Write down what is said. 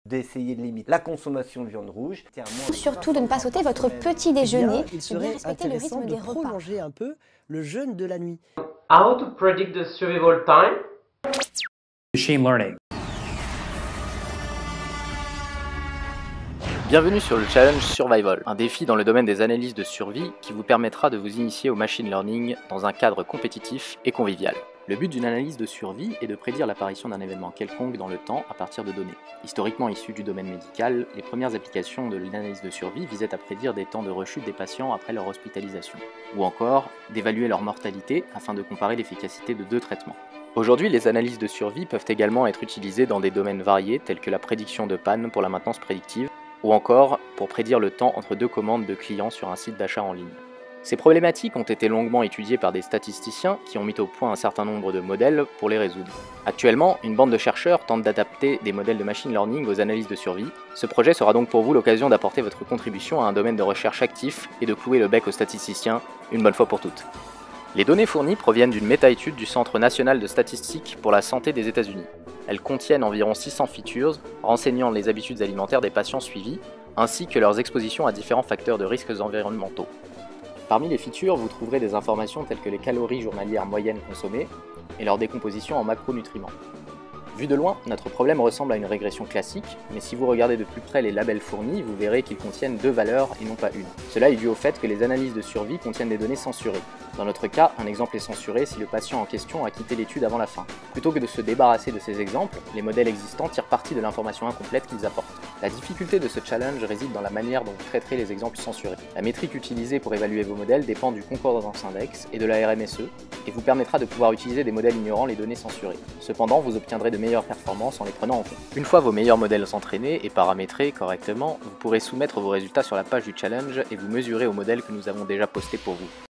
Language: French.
d'essayer de limiter la consommation de viande rouge. Surtout de ne pas sauter votre petit déjeuner, Il de serait bien respecter le intéressant rythme de des repas. prolonger un peu le jeûne de la nuit. How to predict the survival time? Machine learning. Bienvenue sur le Challenge Survival, un défi dans le domaine des analyses de survie qui vous permettra de vous initier au machine learning dans un cadre compétitif et convivial. Le but d'une analyse de survie est de prédire l'apparition d'un événement quelconque dans le temps à partir de données. Historiquement issues du domaine médical, les premières applications de l'analyse de survie visaient à prédire des temps de rechute des patients après leur hospitalisation, ou encore d'évaluer leur mortalité afin de comparer l'efficacité de deux traitements. Aujourd'hui, les analyses de survie peuvent également être utilisées dans des domaines variés tels que la prédiction de panne pour la maintenance prédictive, ou encore pour prédire le temps entre deux commandes de clients sur un site d'achat en ligne. Ces problématiques ont été longuement étudiées par des statisticiens qui ont mis au point un certain nombre de modèles pour les résoudre. Actuellement, une bande de chercheurs tente d'adapter des modèles de machine learning aux analyses de survie. Ce projet sera donc pour vous l'occasion d'apporter votre contribution à un domaine de recherche actif et de clouer le bec aux statisticiens une bonne fois pour toutes. Les données fournies proviennent d'une méta-étude du Centre national de statistique pour la santé des États-Unis. Elles contiennent environ 600 features renseignant les habitudes alimentaires des patients suivis, ainsi que leurs expositions à différents facteurs de risques environnementaux. Parmi les features, vous trouverez des informations telles que les calories journalières moyennes consommées et leur décomposition en macronutriments. Vu de loin, notre problème ressemble à une régression classique, mais si vous regardez de plus près les labels fournis, vous verrez qu'ils contiennent deux valeurs et non pas une. Cela est dû au fait que les analyses de survie contiennent des données censurées. Dans notre cas, un exemple est censuré si le patient en question a quitté l'étude avant la fin. Plutôt que de se débarrasser de ces exemples, les modèles existants tirent parti de l'information incomplète qu'ils apportent. La difficulté de ce challenge réside dans la manière dont vous traiterez les exemples censurés. La métrique utilisée pour évaluer vos modèles dépend du Concordance Index et de la RMSE, et vous permettra de pouvoir utiliser des modèles ignorant les données censurées. Cependant, vous obtiendrez de meilleures performances en les prenant en compte. Une fois vos meilleurs modèles entraînés et paramétrés correctement, vous pourrez soumettre vos résultats sur la page du challenge et vous mesurer au modèle que nous avons déjà posté pour vous.